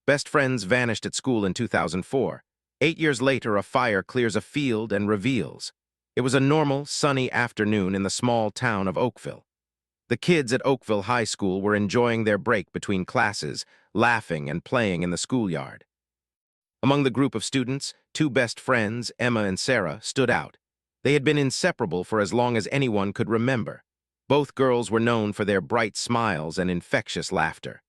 Best friends vanished at school in 2004. 8 years later, a fire clears a field and reveals. It was a normal, sunny afternoon in the small town of Oakville. The kids at Oakville High School were enjoying their break between classes, laughing and playing in the schoolyard. Among the group of students, two best friends, Emma and Sarah, stood out. They had been inseparable for as long as anyone could remember. Both girls were known for their bright smiles and infectious laughter.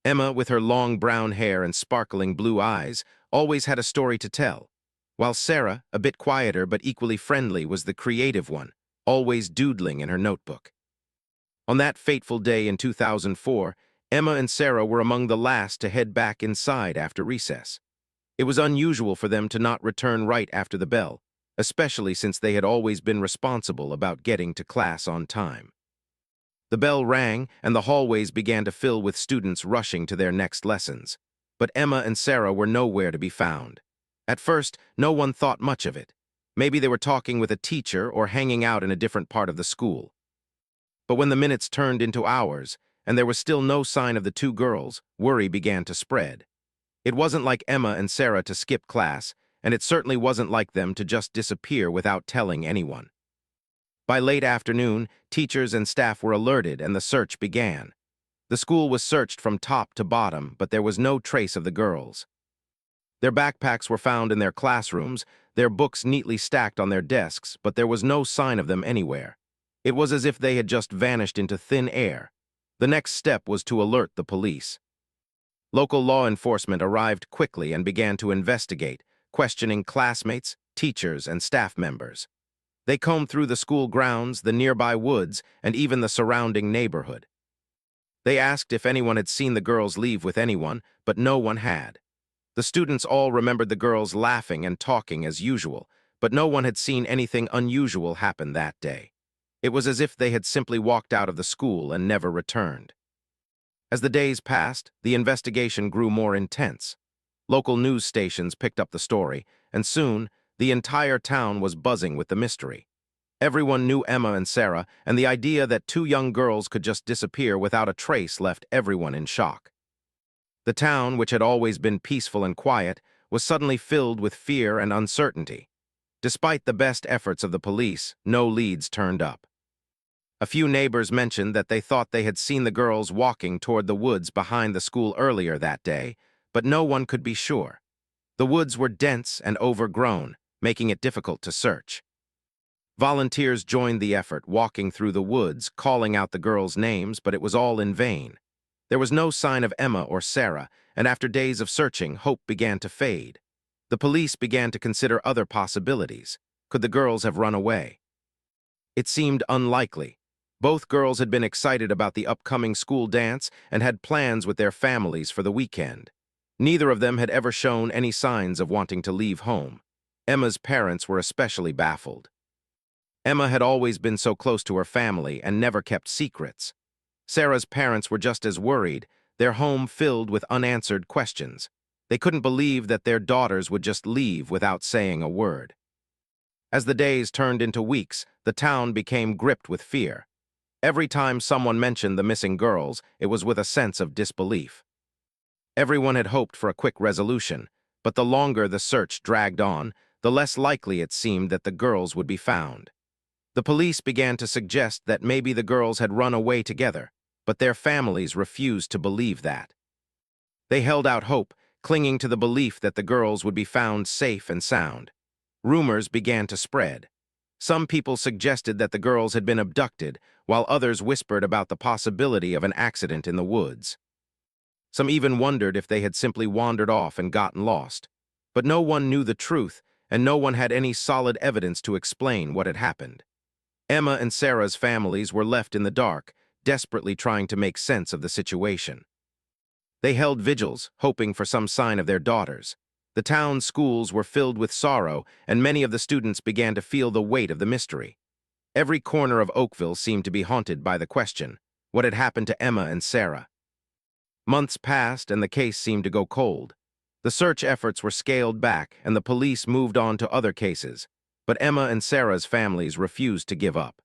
Emma, with her long brown hair and sparkling blue eyes, always had a story to tell, while Sarah, a bit quieter but equally friendly, was the creative one, always doodling in her notebook. On that fateful day in 2004, Emma and Sarah were among the last to head back inside after recess. It was unusual for them to not return right after the bell, especially since they had always been responsible about getting to class on time. The bell rang, and the hallways began to fill with students rushing to their next lessons. But Emma and Sarah were nowhere to be found. At first, no one thought much of it. Maybe they were talking with a teacher or hanging out in a different part of the school. But when the minutes turned into hours, and there was still no sign of the two girls, worry began to spread. It wasn't like Emma and Sarah to skip class, and it certainly wasn't like them to just disappear without telling anyone. By late afternoon, teachers and staff were alerted and the search began. The school was searched from top to bottom, but there was no trace of the girls. Their backpacks were found in their classrooms, their books neatly stacked on their desks, but there was no sign of them anywhere. It was as if they had just vanished into thin air. The next step was to alert the police. Local law enforcement arrived quickly and began to investigate, questioning classmates, teachers, and staff members. They combed through the school grounds, the nearby woods, and even the surrounding neighborhood. They asked if anyone had seen the girls leave with anyone, but no one had. The students all remembered the girls laughing and talking as usual, but no one had seen anything unusual happen that day. It was as if they had simply walked out of the school and never returned. As the days passed, the investigation grew more intense. Local news stations picked up the story, and soon, the entire town was buzzing with the mystery. Everyone knew Emma and Sarah, and the idea that two young girls could just disappear without a trace left everyone in shock. The town, which had always been peaceful and quiet, was suddenly filled with fear and uncertainty. Despite the best efforts of the police, no leads turned up. A few neighbors mentioned that they thought they had seen the girls walking toward the woods behind the school earlier that day, but no one could be sure. The woods were dense and overgrown, making it difficult to search. Volunteers joined the effort, walking through the woods, calling out the girls' names, but it was all in vain. There was no sign of Emma or Sarah, and after days of searching, hope began to fade. The police began to consider other possibilities. Could the girls have run away? It seemed unlikely. Both girls had been excited about the upcoming school dance and had plans with their families for the weekend. Neither of them had ever shown any signs of wanting to leave home. Emma's parents were especially baffled. Emma had always been so close to her family and never kept secrets. Sarah's parents were just as worried, their home filled with unanswered questions. They couldn't believe that their daughters would just leave without saying a word. As the days turned into weeks, the town became gripped with fear. Every time someone mentioned the missing girls, it was with a sense of disbelief. Everyone had hoped for a quick resolution, but the longer the search dragged on, the less likely it seemed that the girls would be found. The police began to suggest that maybe the girls had run away together, but their families refused to believe that. They held out hope, clinging to the belief that the girls would be found safe and sound. Rumors began to spread. Some people suggested that the girls had been abducted, while others whispered about the possibility of an accident in the woods. Some even wondered if they had simply wandered off and gotten lost. But no one knew the truth, and no one had any solid evidence to explain what had happened. Emma and Sarah's families were left in the dark, desperately trying to make sense of the situation. They held vigils, hoping for some sign of their daughters. The town's schools were filled with sorrow, and many of the students began to feel the weight of the mystery. Every corner of Oakville seemed to be haunted by the question, what had happened to Emma and Sarah? Months passed, and the case seemed to go cold. The search efforts were scaled back, and the police moved on to other cases, but Emma and Sarah's families refused to give up.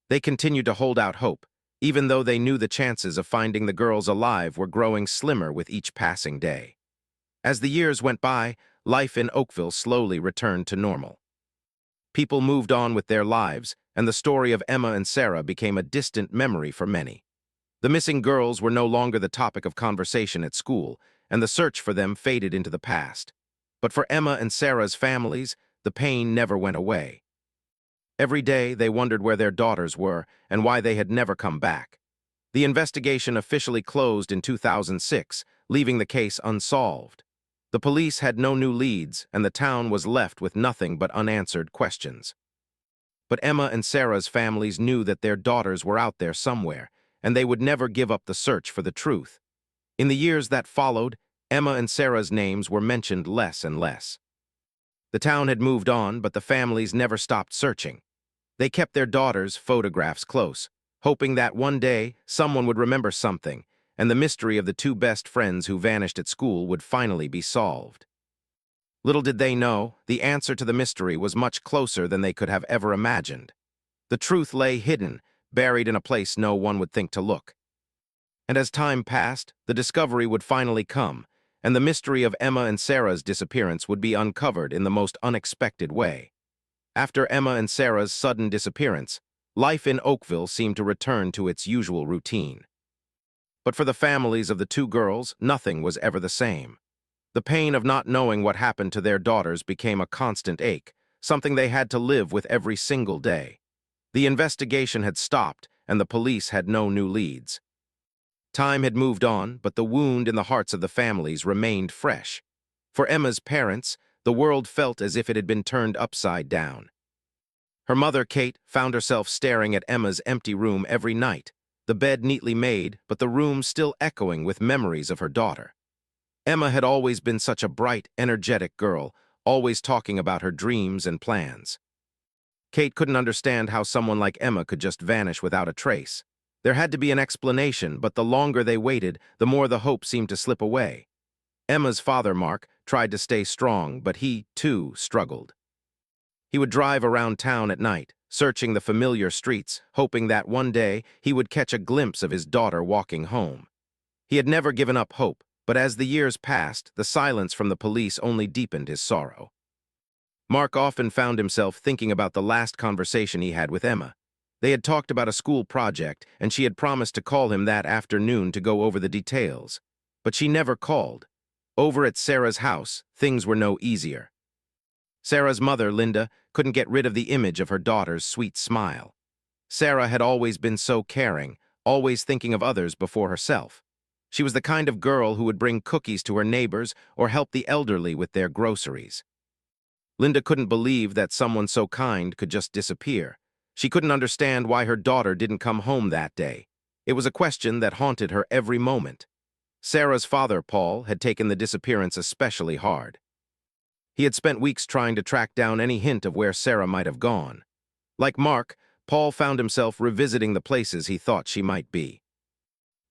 They continued to hold out hope, even though they knew the chances of finding the girls alive were growing slimmer with each passing day. As the years went by, life in Oakville slowly returned to normal. People moved on with their lives, and the story of Emma and Sarah became a distant memory for many. The missing girls were no longer the topic of conversation at school, and the search for them faded into the past. But for Emma and Sarah's families, the pain never went away. Every day, they wondered where their daughters were and why they had never come back. The investigation officially closed in 2006, leaving the case unsolved. The police had no new leads, and the town was left with nothing but unanswered questions. But Emma and Sarah's families knew that their daughters were out there somewhere, and they would never give up the search for the truth. In the years that followed, Emma and Sarah's names were mentioned less and less. The town had moved on, but the families never stopped searching. They kept their daughters' photographs close, hoping that one day someone would remember something, and the mystery of the two best friends who vanished at school would finally be solved. Little did they know, the answer to the mystery was much closer than they could have ever imagined. The truth lay hidden, buried in a place no one would think to look. And as time passed, the discovery would finally come, and the mystery of Emma and Sarah's disappearance would be uncovered in the most unexpected way. After Emma and Sarah's sudden disappearance, life in Oakville seemed to return to its usual routine. But for the families of the two girls, nothing was ever the same. The pain of not knowing what happened to their daughters became a constant ache, something they had to live with every single day. The investigation had stopped, and the police had no new leads. Time had moved on, but the wound in the hearts of the families remained fresh. For Emma's parents, the world felt as if it had been turned upside down. Her mother, Kate, found herself staring at Emma's empty room every night, the bed neatly made, but the room still echoing with memories of her daughter. Emma had always been such a bright, energetic girl, always talking about her dreams and plans. Kate couldn't understand how someone like Emma could just vanish without a trace. There had to be an explanation, but the longer they waited, the more the hope seemed to slip away. Emma's father, Mark, tried to stay strong, but he, too, struggled. He would drive around town at night, searching the familiar streets, hoping that one day he would catch a glimpse of his daughter walking home. He had never given up hope, but as the years passed, the silence from the police only deepened his sorrow. Mark often found himself thinking about the last conversation he had with Emma. They had talked about a school project, and she had promised to call him that afternoon to go over the details. But she never called. Over at Sarah's house, things were no easier. Sarah's mother, Linda, couldn't get rid of the image of her daughter's sweet smile. Sarah had always been so caring, always thinking of others before herself. She was the kind of girl who would bring cookies to her neighbors or help the elderly with their groceries. Linda couldn't believe that someone so kind could just disappear. She couldn't understand why her daughter didn't come home that day. It was a question that haunted her every moment. Sarah's father, Paul, had taken the disappearance especially hard. He had spent weeks trying to track down any hint of where Sarah might have gone. Like Mark, Paul found himself revisiting the places he thought she might be.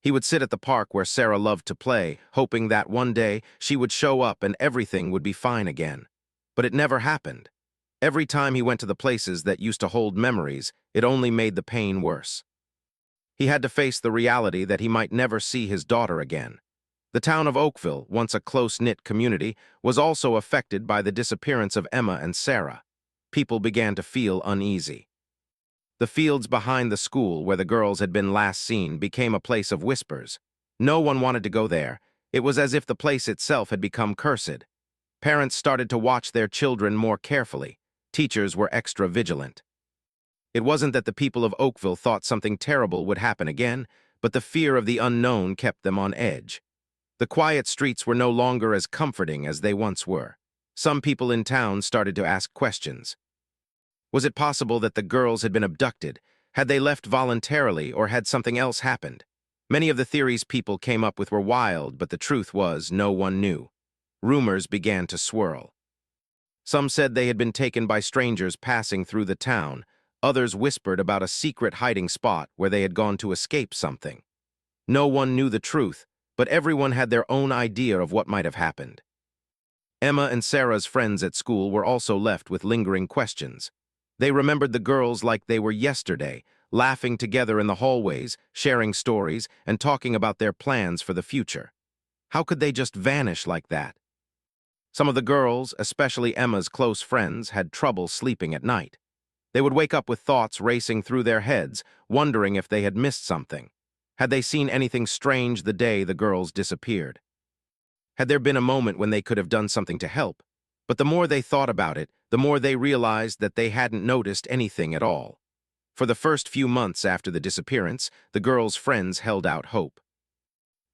He would sit at the park where Sarah loved to play, hoping that one day she would show up and everything would be fine again. But it never happened. Every time he went to the places that used to hold memories, it only made the pain worse. He had to face the reality that he might never see his daughter again. The town of Oakville, once a close-knit community, was also affected by the disappearance of Emma and Sarah. People began to feel uneasy. The fields behind the school where the girls had been last seen became a place of whispers. No one wanted to go there. It was as if the place itself had become cursed. Parents started to watch their children more carefully. Teachers were extra vigilant. It wasn't that the people of Oakville thought something terrible would happen again, but the fear of the unknown kept them on edge. The quiet streets were no longer as comforting as they once were. Some people in town started to ask questions. Was it possible that the girls had been abducted? Had they left voluntarily, or had something else happened? Many of the theories people came up with were wild, but the truth was no one knew. Rumors began to swirl. Some said they had been taken by strangers passing through the town. Others whispered about a secret hiding spot where they had gone to escape something. No one knew the truth, but everyone had their own idea of what might have happened. Emma and Sarah's friends at school were also left with lingering questions. They remembered the girls like they were yesterday, laughing together in the hallways, sharing stories, and talking about their plans for the future. How could they just vanish like that? Some of the girls, especially Emma's close friends, had trouble sleeping at night. They would wake up with thoughts racing through their heads, wondering if they had missed something. Had they seen anything strange the day the girls disappeared? Had there been a moment when they could have done something to help? But the more they thought about it, the more they realized that they hadn't noticed anything at all. For the first few months after the disappearance, the girls' friends held out hope.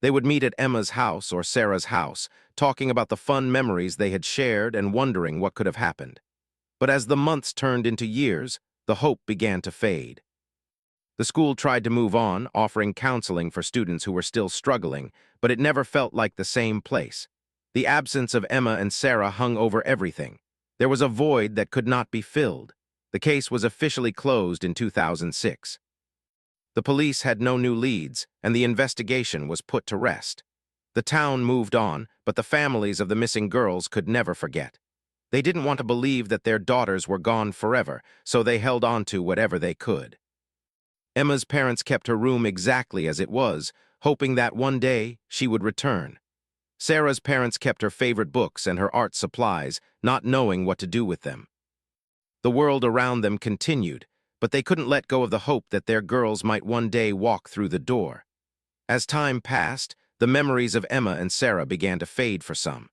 They would meet at Emma's house or Sarah's house, talking about the fun memories they had shared and wondering what could have happened. But as the months turned into years, the hope began to fade. The school tried to move on, offering counseling for students who were still struggling, but it never felt like the same place. The absence of Emma and Sarah hung over everything. There was a void that could not be filled. The case was officially closed in 2006. The police had no new leads, and the investigation was put to rest. The town moved on, but the families of the missing girls could never forget. They didn't want to believe that their daughters were gone forever, so they held on to whatever they could. Emma's parents kept her room exactly as it was, hoping that one day she would return. Sarah's parents kept her favorite books and her art supplies, not knowing what to do with them. The world around them continued, but they couldn't let go of the hope that their girls might one day walk through the door. As time passed, the memories of Emma and Sarah began to fade for some.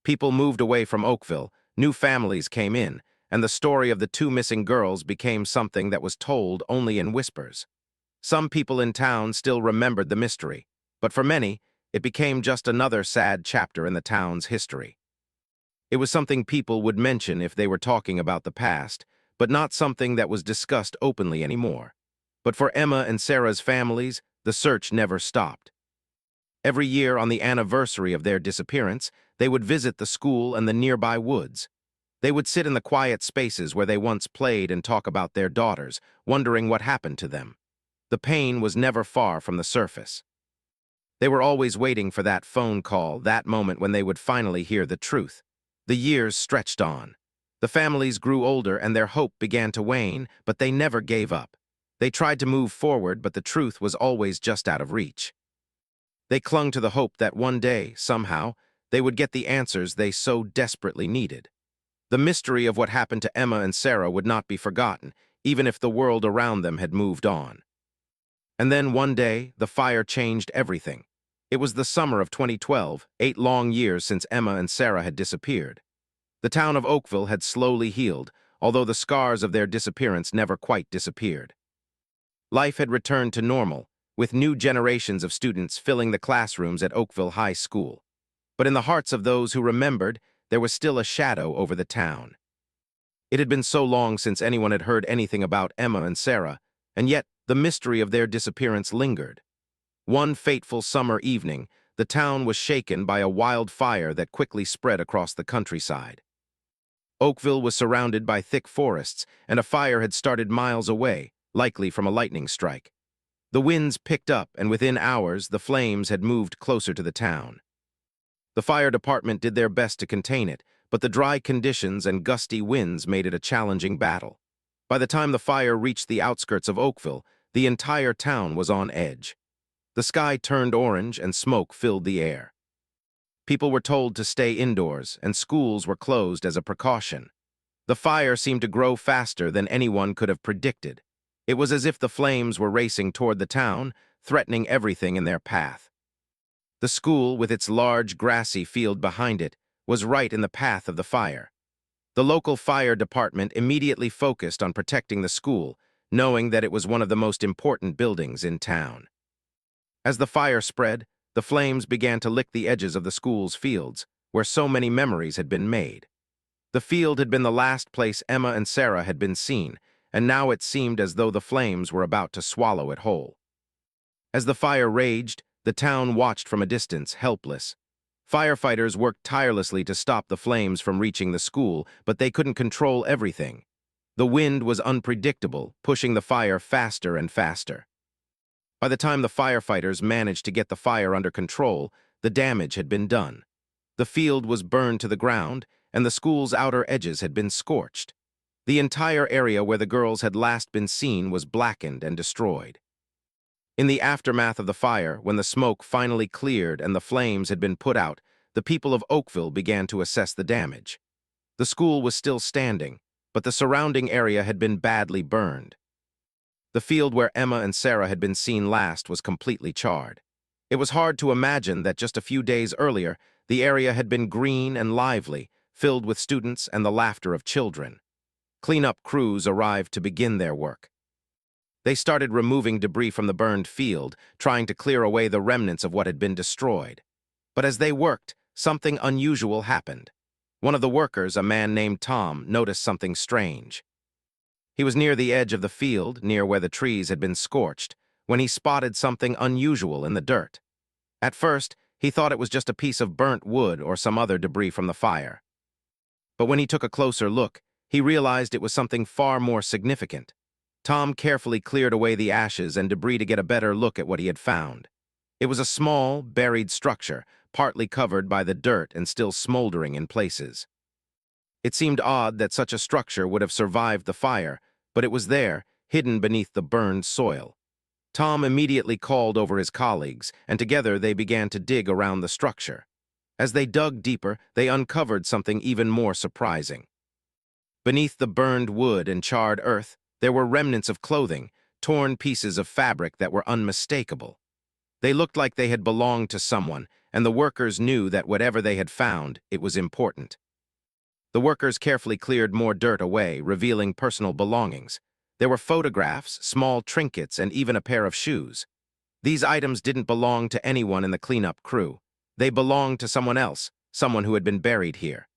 People moved away from Oakville, new families came in, and the story of the two missing girls became something that was told only in whispers. Some people in town still remembered the mystery, but for many, it became just another sad chapter in the town's history. It was something people would mention if they were talking about the past, but not something that was discussed openly anymore. But for Emma and Sarah's families, the search never stopped. Every year on the anniversary of their disappearance, they would visit the school and the nearby woods. They would sit in the quiet spaces where they once played and talk about their daughters, wondering what happened to them. The pain was never far from the surface. They were always waiting for that phone call, that moment when they would finally hear the truth. The years stretched on. The families grew older and their hope began to wane, but they never gave up. They tried to move forward, but the truth was always just out of reach. They clung to the hope that one day, somehow, they would get the answers they so desperately needed. The mystery of what happened to Emma and Sarah would not be forgotten, even if the world around them had moved on. And then one day, the fire changed everything. It was the summer of 2012, 8 long years since Emma and Sarah had disappeared. The town of Oakville had slowly healed, although the scars of their disappearance never quite disappeared. Life had returned to normal, with new generations of students filling the classrooms at Oakville High School. But in the hearts of those who remembered, there was still a shadow over the town. It had been so long since anyone had heard anything about Emma and Sarah, and yet the mystery of their disappearance lingered. One fateful summer evening, the town was shaken by a wild fire that quickly spread across the countryside. Oakville was surrounded by thick forests, and a fire had started miles away, likely from a lightning strike. The winds picked up, and within hours, the flames had moved closer to the town. The fire department did their best to contain it, but the dry conditions and gusty winds made it a challenging battle. By the time the fire reached the outskirts of Oakville, the entire town was on edge. The sky turned orange and smoke filled the air. People were told to stay indoors, and schools were closed as a precaution. The fire seemed to grow faster than anyone could have predicted. It was as if the flames were racing toward the town, threatening everything in their path. The school, with its large grassy field behind it, was right in the path of the fire. The local fire department immediately focused on protecting the school, knowing that it was one of the most important buildings in town. As the fire spread, the flames began to lick the edges of the school's fields, where so many memories had been made. The field had been the last place Emma and Sarah had been seen, and now it seemed as though the flames were about to swallow it whole. As the fire raged, the town watched from a distance, helpless. Firefighters worked tirelessly to stop the flames from reaching the school, but they couldn't control everything. The wind was unpredictable, pushing the fire faster and faster. By the time the firefighters managed to get the fire under control, the damage had been done. The field was burned to the ground, and the school's outer edges had been scorched. The entire area where the girls had last been seen was blackened and destroyed. In the aftermath of the fire, when the smoke finally cleared and the flames had been put out, the people of Oakville began to assess the damage. The school was still standing, but the surrounding area had been badly burned. The field where Emma and Sarah had been seen last was completely charred. It was hard to imagine that just a few days earlier, the area had been green and lively, filled with students and the laughter of children. Cleanup crews arrived to begin their work. They started removing debris from the burned field, trying to clear away the remnants of what had been destroyed. But as they worked, something unusual happened. One of the workers, a man named Tom, noticed something strange. He was near the edge of the field, near where the trees had been scorched, when he spotted something unusual in the dirt. At first, he thought it was just a piece of burnt wood or some other debris from the fire. But when he took a closer look, he realized it was something far more significant. Tom carefully cleared away the ashes and debris to get a better look at what he had found. It was a small, buried structure, partly covered by the dirt and still smoldering in places. It seemed odd that such a structure would have survived the fire, but it was there, hidden beneath the burned soil. Tom immediately called over his colleagues, and together they began to dig around the structure. As they dug deeper, they uncovered something even more surprising. Beneath the burned wood and charred earth, there were remnants of clothing, torn pieces of fabric that were unmistakable. They looked like they had belonged to someone, and the workers knew that whatever they had found, it was important. The workers carefully cleared more dirt away, revealing personal belongings. There were photographs, small trinkets, and even a pair of shoes. These items didn't belong to anyone in the cleanup crew. They belonged to someone else, someone who had been buried here.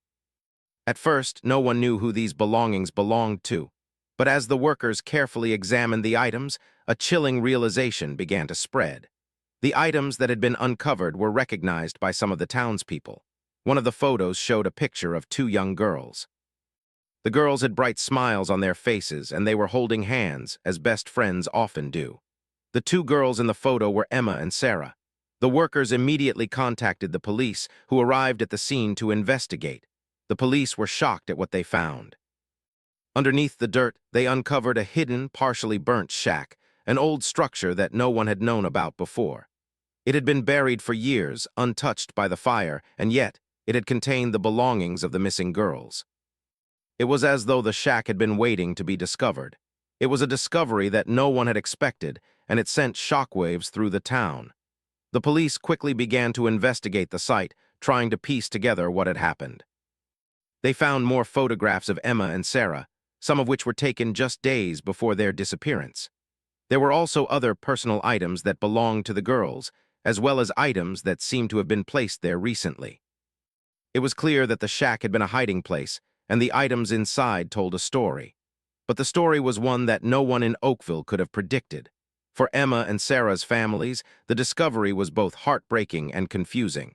At first, no one knew who these belongings belonged to. But as the workers carefully examined the items, a chilling realization began to spread. The items that had been uncovered were recognized by some of the townspeople. One of the photos showed a picture of two young girls. The girls had bright smiles on their faces, and they were holding hands, as best friends often do. The two girls in the photo were Emma and Sarah. The workers immediately contacted the police, who arrived at the scene to investigate. The police were shocked at what they found. Underneath the dirt, they uncovered a hidden, partially burnt shack, an old structure that no one had known about before. It had been buried for years, untouched by the fire, and yet it had contained the belongings of the missing girls. It was as though the shack had been waiting to be discovered. It was a discovery that no one had expected, and it sent shockwaves through the town. The police quickly began to investigate the site, trying to piece together what had happened. They found more photographs of Emma and Sarah, some of which were taken just days before their disappearance. There were also other personal items that belonged to the girls, as well as items that seemed to have been placed there recently. It was clear that the shack had been a hiding place, and the items inside told a story. But the story was one that no one in Oakville could have predicted. For Emma and Sarah's families, the discovery was both heartbreaking and confusing.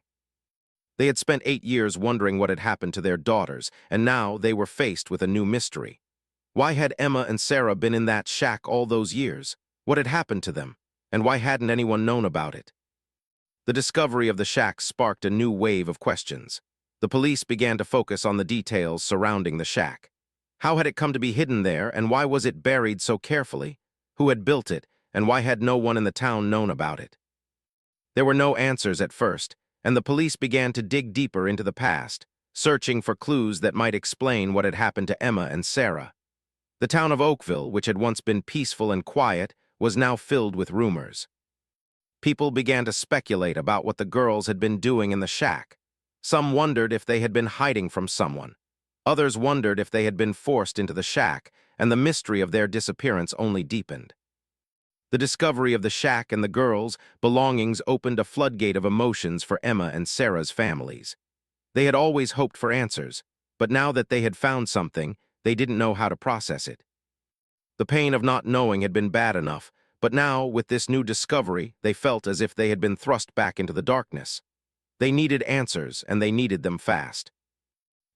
They had spent 8 years wondering what had happened to their daughters, and now they were faced with a new mystery. Why had Emma and Sarah been in that shack all those years? What had happened to them? And why hadn't anyone known about it? The discovery of the shack sparked a new wave of questions. The police began to focus on the details surrounding the shack. How had it come to be hidden there, and why was it buried so carefully? Who had built it, and why had no one in the town known about it? There were no answers at first, and the police began to dig deeper into the past, searching for clues that might explain what had happened to Emma and Sarah. The town of Oakville, which had once been peaceful and quiet, was now filled with rumors. People began to speculate about what the girls had been doing in the shack. Some wondered if they had been hiding from someone. Others wondered if they had been forced into the shack, and the mystery of their disappearance only deepened. The discovery of the shack and the girls' belongings opened a floodgate of emotions for Emma and Sarah's families. They had always hoped for answers, but now that they had found something, they didn't know how to process it. The pain of not knowing had been bad enough, but now, with this new discovery, they felt as if they had been thrust back into the darkness. They needed answers, and they needed them fast.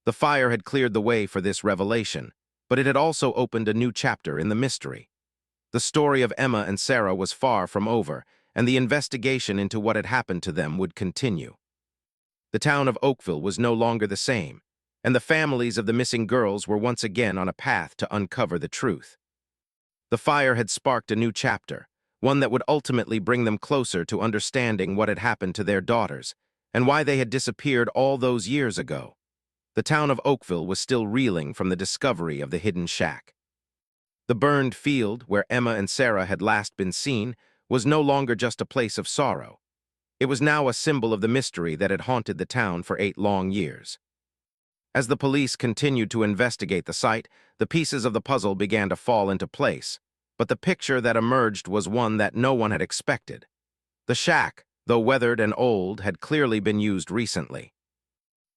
The fire had cleared the way for this revelation, but it had also opened a new chapter in the mystery. The story of Emma and Sarah was far from over, and the investigation into what had happened to them would continue. The town of Oakville was no longer the same, and the families of the missing girls were once again on a path to uncover the truth. The fire had sparked a new chapter, one that would ultimately bring them closer to understanding what had happened to their daughters and why they had disappeared all those years ago. The town of Oakville was still reeling from the discovery of the hidden shack. The burned field, where Emma and Sarah had last been seen, was no longer just a place of sorrow. It was now a symbol of the mystery that had haunted the town for 8 long years. As the police continued to investigate the site, the pieces of the puzzle began to fall into place, but the picture that emerged was one that no one had expected. The shack, though weathered and old, had clearly been used recently.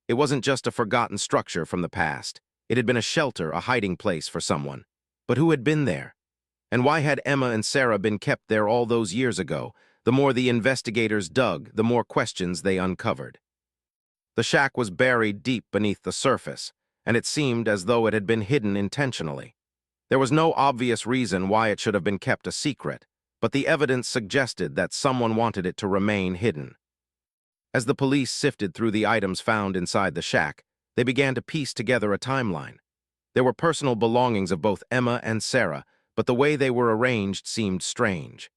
It wasn't just a forgotten structure from the past. It had been a shelter, a hiding place for someone. But who had been there? And why had Emma and Sarah been kept there all those years ago? The more the investigators dug, the more questions they uncovered. The shack was buried deep beneath the surface, and it seemed as though it had been hidden intentionally. There was no obvious reason why it should have been kept a secret, but the evidence suggested that someone wanted it to remain hidden. As the police sifted through the items found inside the shack, they began to piece together a timeline. There were personal belongings of both Emma and Sarah, but the way they were arranged seemed strange.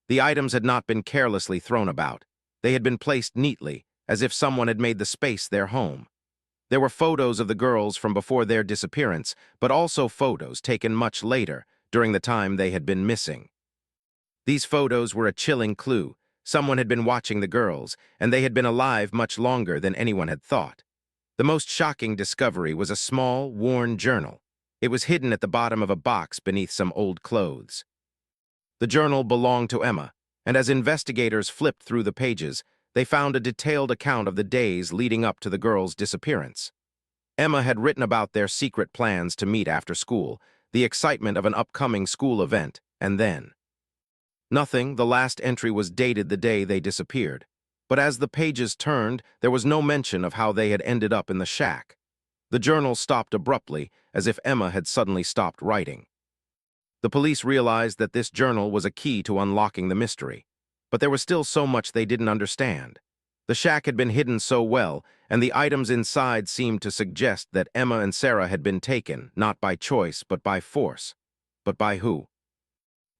The items had not been carelessly thrown about. They had been placed neatly, as if someone had made the space their home. There were photos of the girls from before their disappearance, but also photos taken much later, during the time they had been missing. These photos were a chilling clue. Someone had been watching the girls, and they had been alive much longer than anyone had thought. The most shocking discovery was a small, worn journal. It was hidden at the bottom of a box beneath some old clothes. The journal belonged to Emma, and as investigators flipped through the pages, they found a detailed account of the days leading up to the girls' disappearance. Emma had written about their secret plans to meet after school, the excitement of an upcoming school event, and then nothing. The last entry was dated the day they disappeared. But as the pages turned, there was no mention of how they had ended up in the shack. The journal stopped abruptly, as if Emma had suddenly stopped writing. The police realized that this journal was a key to unlocking the mystery. But there was still so much they didn't understand. The shack had been hidden so well, and the items inside seemed to suggest that Emma and Sarah had been taken, not by choice, but by force. But by who?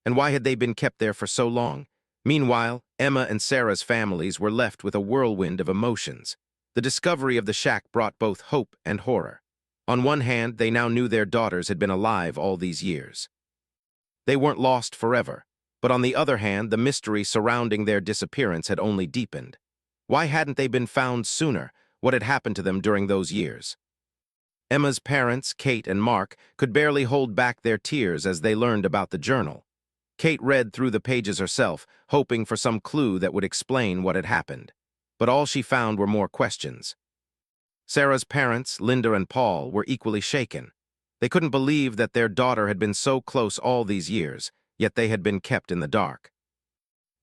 And why had they been kept there for so long? Meanwhile, Emma and Sarah's families were left with a whirlwind of emotions. The discovery of the shack brought both hope and horror. On one hand, they now knew their daughters had been alive all these years. They weren't lost forever. But on the other hand, the mystery surrounding their disappearance had only deepened. Why hadn't they been found sooner? What had happened to them during those years? Emma's parents, Kate and Mark, could barely hold back their tears as they learned about the journal. Kate read through the pages herself, hoping for some clue that would explain what had happened. But all she found were more questions. Sarah's parents, Linda and Paul, were equally shaken. They couldn't believe that their daughter had been so close all these years, yet they had been kept in the dark.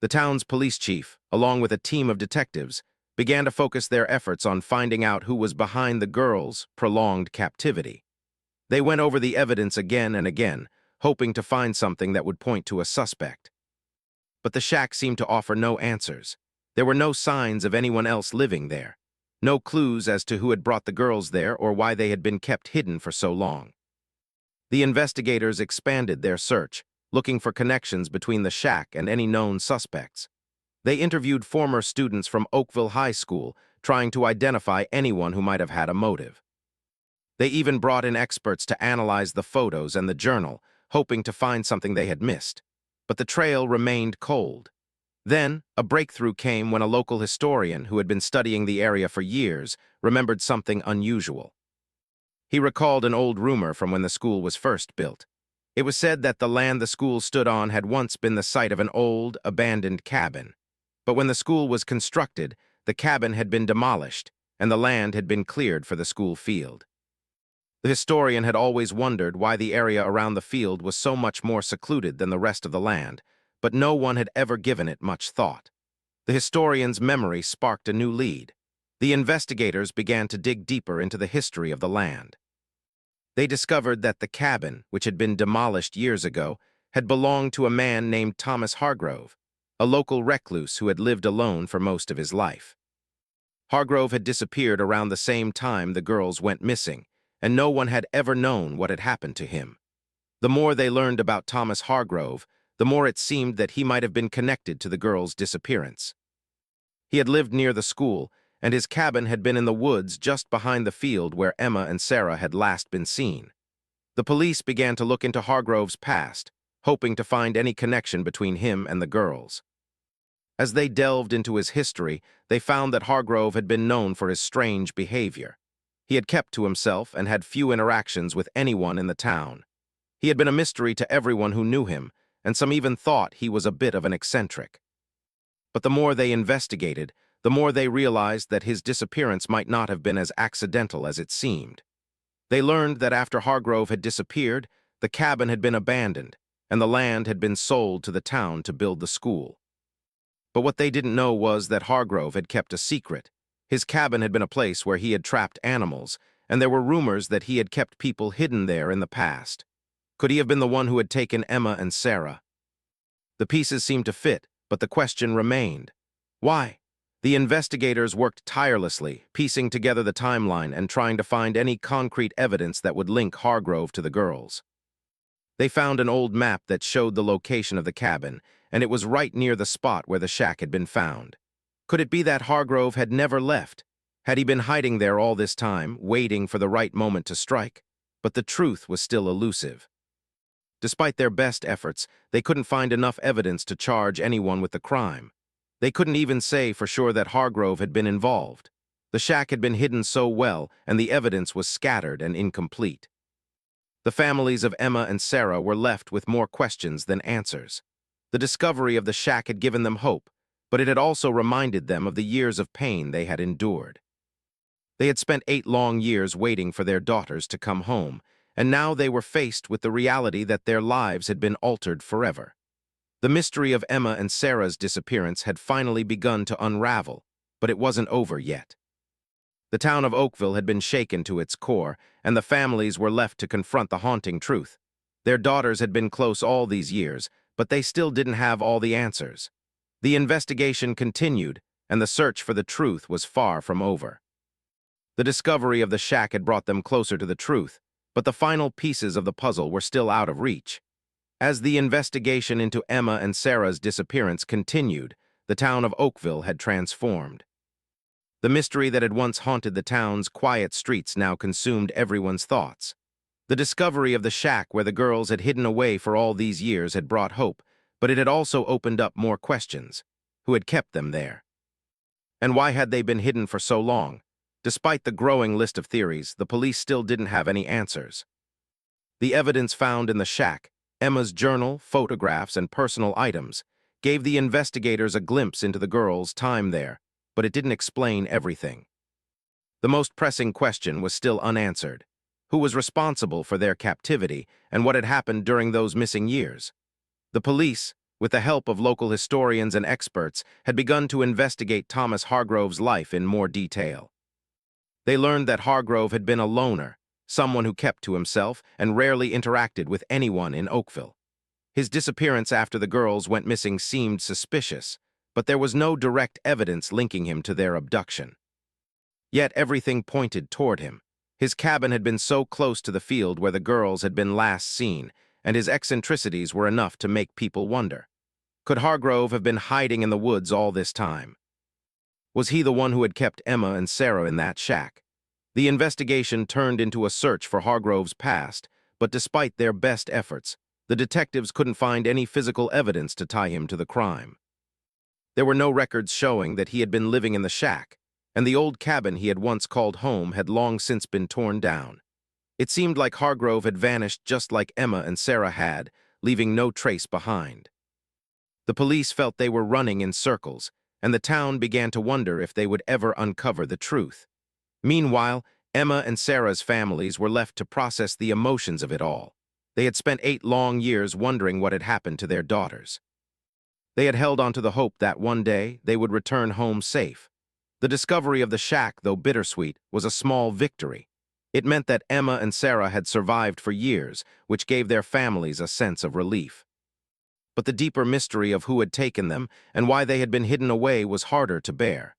The town's police chief, along with a team of detectives, began to focus their efforts on finding out who was behind the girls' prolonged captivity. They went over the evidence again and again, hoping to find something that would point to a suspect. But the shack seemed to offer no answers. There were no signs of anyone else living there, no clues as to who had brought the girls there or why they had been kept hidden for so long. The investigators expanded their search, looking for connections between the shack and any known suspects. They interviewed former students from Oakville High School, trying to identify anyone who might have had a motive. They even brought in experts to analyze the photos and the journal, hoping to find something they had missed. But the trail remained cold. Then, a breakthrough came when a local historian who had been studying the area for years remembered something unusual. He recalled an old rumor from when the school was first built. It was said that the land the school stood on had once been the site of an old, abandoned cabin. But when the school was constructed, the cabin had been demolished, and the land had been cleared for the school field. The historian had always wondered why the area around the field was so much more secluded than the rest of the land, but no one had ever given it much thought. The historian's memory sparked a new lead. The investigators began to dig deeper into the history of the land. They discovered that the cabin, which had been demolished years ago, had belonged to a man named Thomas Hargrove, a local recluse who had lived alone for most of his life. Hargrove had disappeared around the same time the girls went missing, and no one had ever known what had happened to him. The more they learned about Thomas Hargrove, the more it seemed that he might have been connected to the girls' disappearance. He had lived near the school, and his cabin had been in the woods just behind the field where Emma and Sarah had last been seen. The police began to look into Hargrove's past, hoping to find any connection between him and the girls. As they delved into his history, they found that Hargrove had been known for his strange behavior. He had kept to himself and had few interactions with anyone in the town. He had been a mystery to everyone who knew him, and some even thought he was a bit of an eccentric. But the more they investigated, the more they realized that his disappearance might not have been as accidental as it seemed. They learned that after Hargrove had disappeared, the cabin had been abandoned, and the land had been sold to the town to build the school. But what they didn't know was that Hargrove had kept a secret. His cabin had been a place where he had trapped animals, and there were rumors that he had kept people hidden there in the past. Could he have been the one who had taken Emma and Sarah? The pieces seemed to fit, but the question remained. Why? The investigators worked tirelessly, piecing together the timeline and trying to find any concrete evidence that would link Hargrove to the girls. They found an old map that showed the location of the cabin, and it was right near the spot where the shack had been found. Could it be that Hargrove had never left? Had he been hiding there all this time, waiting for the right moment to strike? But the truth was still elusive. Despite their best efforts, they couldn't find enough evidence to charge anyone with the crime. They couldn't even say for sure that Hargrove had been involved. The shack had been hidden so well, and the evidence was scattered and incomplete. The families of Emma and Sarah were left with more questions than answers. The discovery of the shack had given them hope, but it had also reminded them of the years of pain they had endured. They had spent 8 long years waiting for their daughters to come home, and now they were faced with the reality that their lives had been altered forever. The mystery of Emma and Sarah's disappearance had finally begun to unravel, but it wasn't over yet. The town of Oakville had been shaken to its core, and the families were left to confront the haunting truth. Their daughters had been close all these years, but they still didn't have all the answers. The investigation continued, and the search for the truth was far from over. The discovery of the shack had brought them closer to the truth, but the final pieces of the puzzle were still out of reach. As the investigation into Emma and Sarah's disappearance continued, the town of Oakville had transformed. The mystery that had once haunted the town's quiet streets now consumed everyone's thoughts. The discovery of the shack where the girls had hidden away for all these years had brought hope, but it had also opened up more questions. Who had kept them there? And why had they been hidden for so long? Despite the growing list of theories, the police still didn't have any answers. The evidence found in the shack, Emma's journal, photographs, and personal items, gave the investigators a glimpse into the girls' time there, but it didn't explain everything. The most pressing question was still unanswered. Who was responsible for their captivity, and what had happened during those missing years? The police, with the help of local historians and experts, had begun to investigate Thomas Hargrove's life in more detail. They learned that Hargrove had been a loner, someone who kept to himself and rarely interacted with anyone in Oakville. His disappearance after the girls went missing seemed suspicious, but there was no direct evidence linking him to their abduction. Yet everything pointed toward him. His cabin had been so close to the field where the girls had been last seen, and his eccentricities were enough to make people wonder. Could Hargrove have been hiding in the woods all this time? Was he the one who had kept Emma and Sarah in that shack? The investigation turned into a search for Hargrove's past, but despite their best efforts, the detectives couldn't find any physical evidence to tie him to the crime. There were no records showing that he had been living in the shack, and the old cabin he had once called home had long since been torn down. It seemed like Hargrove had vanished just like Emma and Sarah had, leaving no trace behind. The police felt they were running in circles, and the town began to wonder if they would ever uncover the truth. Meanwhile, Emma and Sarah's families were left to process the emotions of it all. They had spent 8 long years wondering what had happened to their daughters. They had held on to the hope that one day they would return home safe. The discovery of the shack, though bittersweet, was a small victory. It meant that Emma and Sarah had survived for years, which gave their families a sense of relief. But the deeper mystery of who had taken them and why they had been hidden away was harder to bear.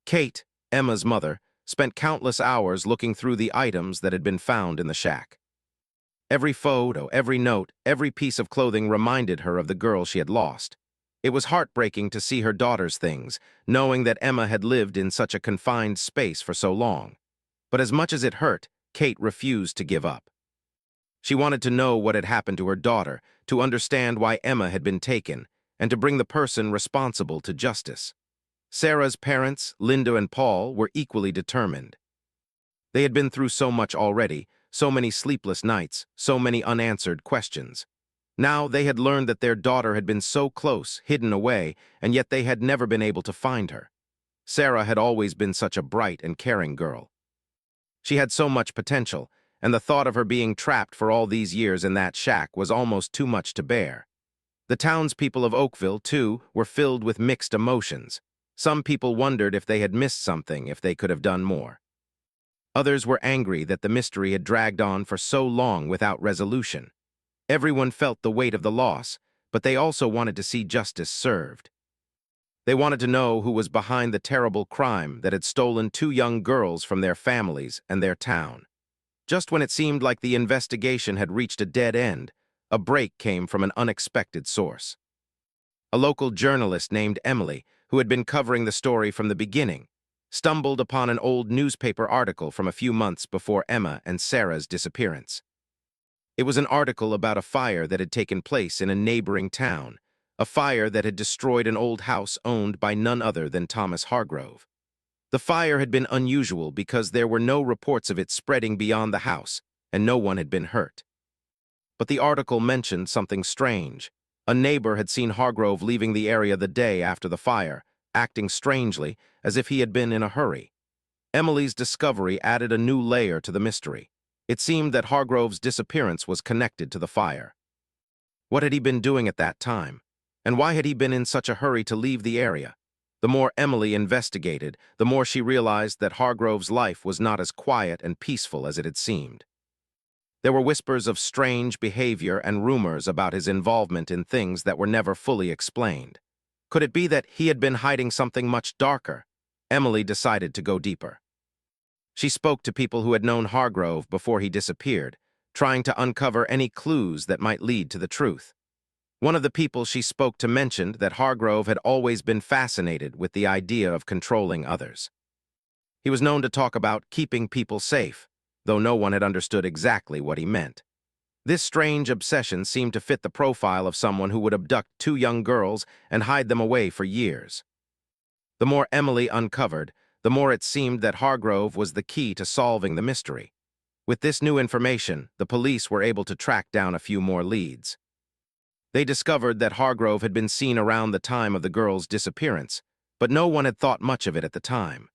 Kate, Emma's mother, spent countless hours looking through the items that had been found in the shack. Every photo, every note, every piece of clothing reminded her of the girl she had lost. It was heartbreaking to see her daughter's things, knowing that Emma had lived in such a confined space for so long. But as much as it hurt, Kate refused to give up. She wanted to know what had happened to her daughter, to understand why Emma had been taken, and to bring the person responsible to justice. Sarah's parents, Linda and Paul, were equally determined. They had been through so much already, so many sleepless nights, so many unanswered questions. Now they had learned that their daughter had been so close, hidden away, and yet they had never been able to find her. Sarah had always been such a bright and caring girl. She had so much potential, and the thought of her being trapped for all these years in that shack was almost too much to bear. The townspeople of Oakville, too, were filled with mixed emotions. Some people wondered if they had missed something, if they could have done more. Others were angry that the mystery had dragged on for so long without resolution. Everyone felt the weight of the loss, but they also wanted to see justice served. They wanted to know who was behind the terrible crime that had stolen two young girls from their families and their town. Just when it seemed like the investigation had reached a dead end, a break came from an unexpected source. A local journalist named Emily, who had been covering the story from the beginning, stumbled upon an old newspaper article from a few months before Emma and Sarah's disappearance. It was an article about a fire that had taken place in a neighboring town, a fire that had destroyed an old house owned by none other than Thomas Hargrove. The fire had been unusual because there were no reports of it spreading beyond the house, and no one had been hurt. But the article mentioned something strange. A neighbor had seen Hargrove leaving the area the day after the fire, acting strangely, as if he had been in a hurry. Emily's discovery added a new layer to the mystery. It seemed that Hargrove's disappearance was connected to the fire. What had he been doing at that time? And why had he been in such a hurry to leave the area? The more Emily investigated, the more she realized that Hargrove's life was not as quiet and peaceful as it had seemed. There were whispers of strange behavior and rumors about his involvement in things that were never fully explained. Could it be that he had been hiding something much darker? Emily decided to go deeper. She spoke to people who had known Hargrove before he disappeared, trying to uncover any clues that might lead to the truth. One of the people she spoke to mentioned that Hargrove had always been fascinated with the idea of controlling others. He was known to talk about keeping people safe, though no one had understood exactly what he meant. This strange obsession seemed to fit the profile of someone who would abduct two young girls and hide them away for years. The more Emily uncovered, the more it seemed that Hargrove was the key to solving the mystery. With this new information, the police were able to track down a few more leads. They discovered that Hargrove had been seen around the time of the girl's disappearance, but no one had thought much of it at the time.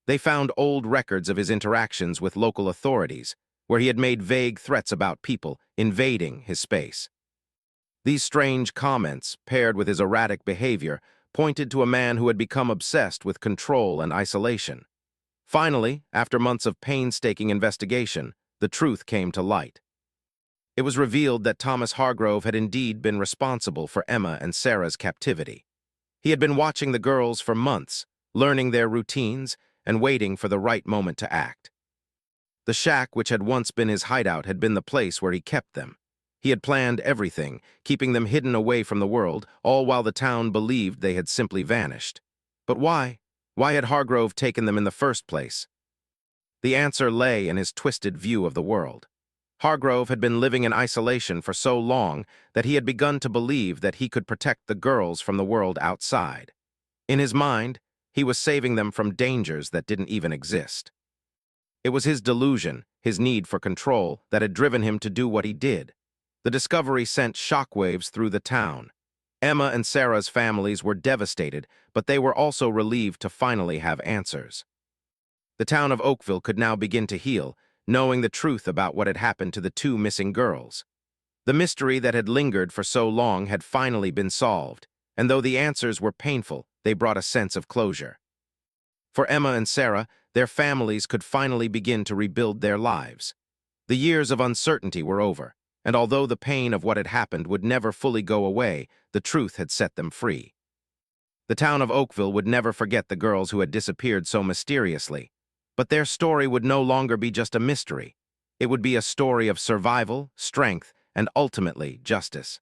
They found old records of his interactions with local authorities, where he had made vague threats about people invading his space. These strange comments, paired with his erratic behavior, pointed to a man who had become obsessed with control and isolation. Finally, after months of painstaking investigation, the truth came to light. It was revealed that Thomas Hargrove had indeed been responsible for Emma and Sarah's captivity. He had been watching the girls for months, learning their routines, and waiting for the right moment to act. The shack, which had once been his hideout, had been the place where he kept them. He had planned everything, keeping them hidden away from the world, all while the town believed they had simply vanished. But why? Why had Hargrove taken them in the first place? The answer lay in his twisted view of the world. Hargrove had been living in isolation for so long that he had begun to believe that he could protect the girls from the world outside. In his mind, he was saving them from dangers that didn't even exist. It was his delusion, his need for control, that had driven him to do what he did. The discovery sent shockwaves through the town. Emma and Sarah's families were devastated, but they were also relieved to finally have answers. The town of Oakville could now begin to heal, knowing the truth about what had happened to the two missing girls. The mystery that had lingered for so long had finally been solved, and though the answers were painful, they brought a sense of closure. For Emma and Sarah, their families could finally begin to rebuild their lives. The years of uncertainty were over, and although the pain of what had happened would never fully go away, the truth had set them free. The town of Oakville would never forget the girls who had disappeared so mysteriously. But their story would no longer be just a mystery. It would be a story of survival, strength, and ultimately justice.